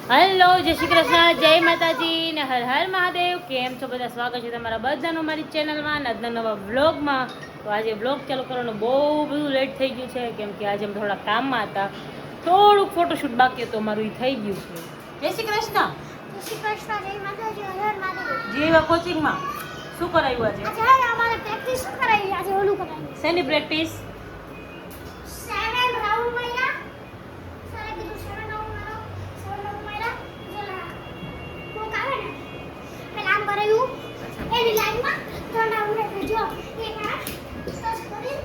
Hello, જય શ્રી કૃષ્ણ, જય માતાજી ને હર હર મહાદેવ. કેમ છો બધા? સ્વાગત છે તમારા બધાનું અમારી ચેનલમાં ને આજના નવા વ્લોગમાં. તો આજે વ્લોગ ચાલુ કરવાનું બહુ બધું લેટ થઈ ગયું છે, કેમ કે આજે અમે થોડા કામમાં હતા. થોડુંક ફોટોશૂટ બાકી હતું અમારું, એ થઈ ગયું છે. જય શ્રી કૃષ્ણ. જય શ્રી કૃષ્ણ, જય માતાજી, હર હર મહાદેવ. જીવા કોચિંગમાં શું કરાવ્યું આજે? આજે અમારે પ્રેક્ટિસ શું કરાવી? આજે ઓલું કરાવ્યું. શેની પ્રેક્ટિસ? 7 રાઉન્ડ માર્યા. સરે કીધું 7 રાઉન્ડ મારો. 7 રાઉન્ડ માર્યા. જોલા કોક આવે ને પેલા આમ કરાવ્યું. એની લાઈનમાં 3 રાઉન્ડ એટલે જો એક આ સસ કરી.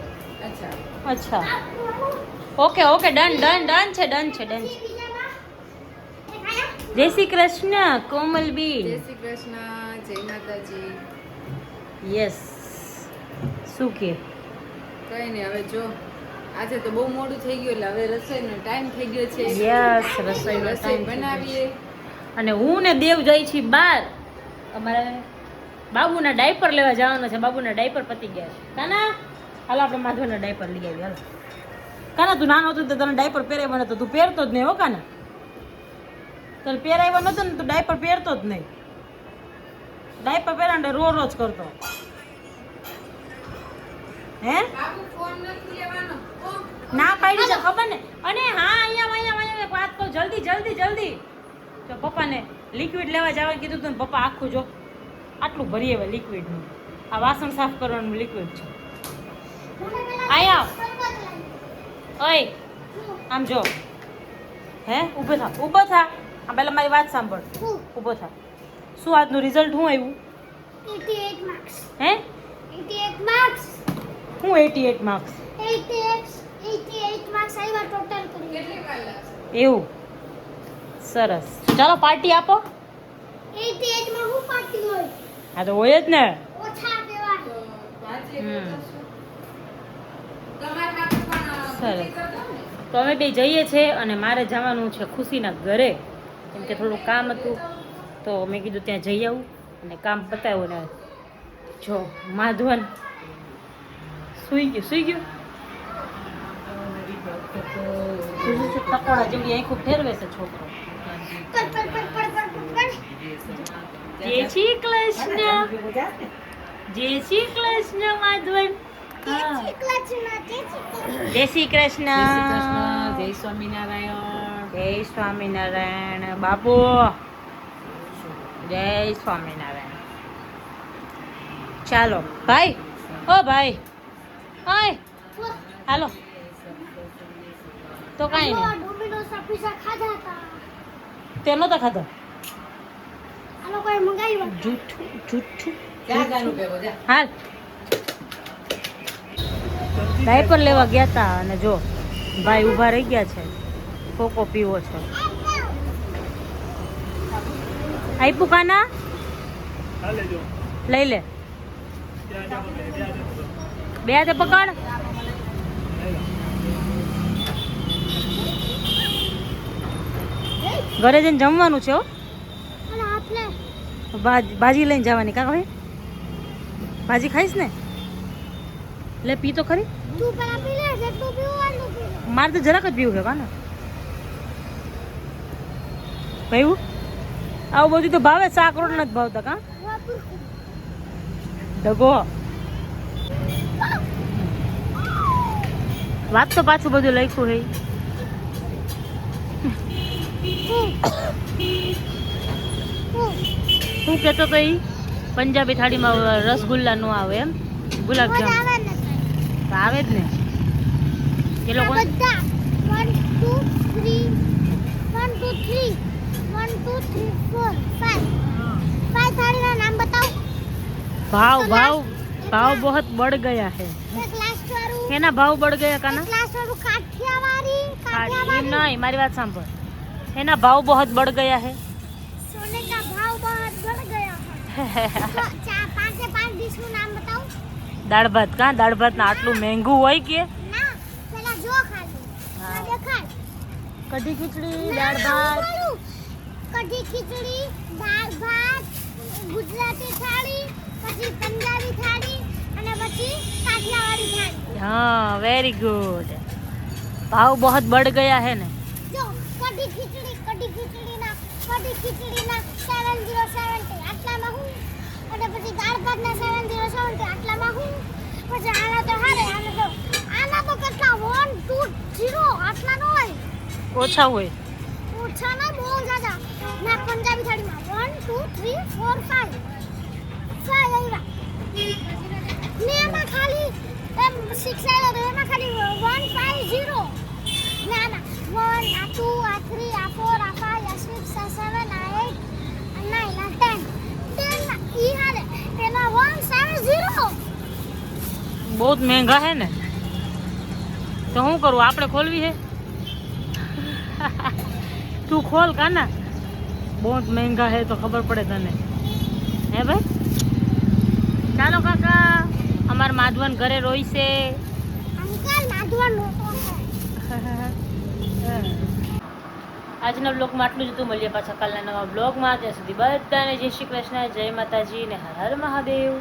અચ્છા, okay okay, done done done છે, ડન છે, ડન છે. બીજામાં એક આયા. જય શ્રી કૃષ્ણ કોમલબેન. જય શ્રી કૃષ્ણ, જય માતાજી. યસ, શું કે? કઈ નહીં, હવે જો આજે તો બહુ મોડું થઈ ગયું એટલે હવે રસોઈનો ટાઈમ થઈ ગયો છે. યસ, રસોઈનો રસોઈ ટાઈમ બનાવીએ. અને હું ને દેવ જઈ છીએ બહાર. અમારે બાબુના ડાયપર લેવા જવાનું છે. બાબુના ડાયપર પતી ગયા છે. કાના, હાલો આપણે માધવના ડાયપર લઈ આવી. હાલો કાના, તું નાનો હતો તો તને ડાયપર પહેરાવ્યો નતો, તું પહેરતો જ નહીં. હો કાના, તને પહેરાવ્યો નતો ને, તું ડાયપર પહેરતો જ નહીં. ડાયપર પહેરાને રો રોજ કરતો. હે બાબુ ફોન નથી લેવાનો. ના પાડી છે, ખબર ને. અને હા, અહીંયા એક વાત કહું, જલ્દી જલ્દી જલ્દી. તો પપ્પાને લિક્વિડ લેવા જવાનું કીધું હતું ને, પપ્પા આખું જો આટલું ભરી આવે લિક્વિડનું. આ વાસણ સાફ કરવાનું લિક્વિડ છે. મને પેલા આયા સરબત લાવી. ઓય, આમ જો. હે, ઊભો થા, ઊભો થા. આ પહેલાં મારી વાત સાંભળ. હું ઊભો થા. શું આજનું રિઝલ્ટ શું આવ્યું? 88 માર્ક્સ. હે, 88 માર્ક્સ. હું 88 માર્ક્સ? 88 માર્ક્સ આવ્યા ટોટલ કરી. કેટલી વાર લાગશે? એવું? સરસ. ચાલો પાર્ટી આપો. 88 માં હું પાર્ટી હોય? હા તો હોય જ ને. ઓછા દેવા. તો ભાજી હમ. બનાવશું. તમારા માટે પણ સરસ. પૂરી કરી દઉં ને? તો અમે બે જઈએ છીએ અને મારે જવાનું છે ખુશીના ઘરે, કેમ કે થોડું કામ હતું. તો મેં કીધું ત્યાં જઈ આવું અને કામ પતાવ્યું ને. જો માધવન સૂઈ ગયું. ટકોડા જેવી આંખો ફેરવે છે છોકરો. પર. જય શ્રી કૃષ્ણ. જય શ્રી કૃષ્ણ માધવન. હા. જય શ્રી કૃષ્ણ. જય સ્વામિનારાયણ. જય સ્વામિનારાયણ બાપુ. જય સ્વામિનારાયણ. ચાલો ભાઈ, ઓ ભાઈ, ઓય હાલો. તો કાંઈ નહીં, ડોમિનોઝના પિઝા ખાધા હતા. તે નહોતા ખાધા. આ લોકોએ મંગાવ્યા. જૂઠું. ક્યાં જાનું ભેગો જા. હાલ, ડાયપર લેવા ગયા હતા અને જો ભાઈ ઊભા રહી ગયા છે. કોકો પીવો છે. આપ્યું કાના? લઈ લે. બે હાથે પકડ. ઘરે જઈને જમવાનું છે. હો, અને આપણે ભાજી લઈને જવાની. કા ભાઈ, ભાજી ખાઈશ ને? લે પી તો ખરી. તું પેલા પી લે, જેટલું પીવું એટલું પી લે. મારે તો જરાક જ પીવું છે કાના. ભાઈ આવું બધું તો ભાવે, શાક રોટ નથી ભાવતા. કા ડગો વાત તો પાછું બધું લખ્યું હે. શું કહેતો તો એ પંજાબી થાળીમાં રસગુલ્લા નો આવે એમ, ગુલાબજામ આવે ને તો આવે જ ને. એ લોકો બધા 1 2 3 4 5 થાળીના નામ બતાવો. ભાવ बहुत बढ़ गया है. એક લાસ્ટ વાળું, એના ભાવ बढ़ ગયા કાના. એક લાસ્ટ વાળું કાઠિયાવાડી. એમ નહીં, મારી વાત સાંભળ. એના ભાવ बहुत बढ़ गया है. सोने का भाव बहुत बढ़ गया है. तो 5 डिश નું નામ બતાવો. દાળ ભાત. કા દાળ ભાત ના આટલું મહેંગું હોય કે? ના, પેલા જો ખાલી. હા. આ દેખાય. કઢી ખીચડી, દાળ ભાત. કઢી ખીચડી, દાળ ભાત, ગુજરાતી થાળી, પછી પંજાબી થાળી અને પછી કાઠિયાવાડી થાળી. हाँ वेरी गुड. भाव बहुत बढ़ गया है ना. જો કઢી ખીચડીના પછી ખીચડીના 7070 આટલામાં હું અને પછી દાળ ભાતના 7070 આટલામાં હું પછી આના તો હારે આના તો કેટલા 1 2 0 આટલા ન હોય ઓછા હોય ઓછા ના બહુ જ્યાદા ના પંજાબી થાળીમાં 1 2 3 4 5 આવ્યા ને એમાં ખાલી એમ 6 આવ્યા તો એમાં ખાલી 150 ના ના 1 આ 2 આ 3 આ 4 આ 5 આ 6 આ 7 આ 8 આ 9 આ 10 ઈ હાલે એમાં 170 બહુ મહેંગા હે ને તો શું કરું આપણે ખોલવી હે તું ખોલ કાના બહુ મહેંગા હે તો ખબર પડે તને હે ભાઈ ચાલો કાકા અમાર માધવન ઘરે રોઈ છે અંકલ માધવાનો આજના બ્લોગમાં આટલું જ હતું મળીએ પાછા કાલના નવા બ્લોગમાં ત્યાં સુધી બધાને જય શ્રી કૃષ્ણ જય માતાજી ને હર હર મહાદેવ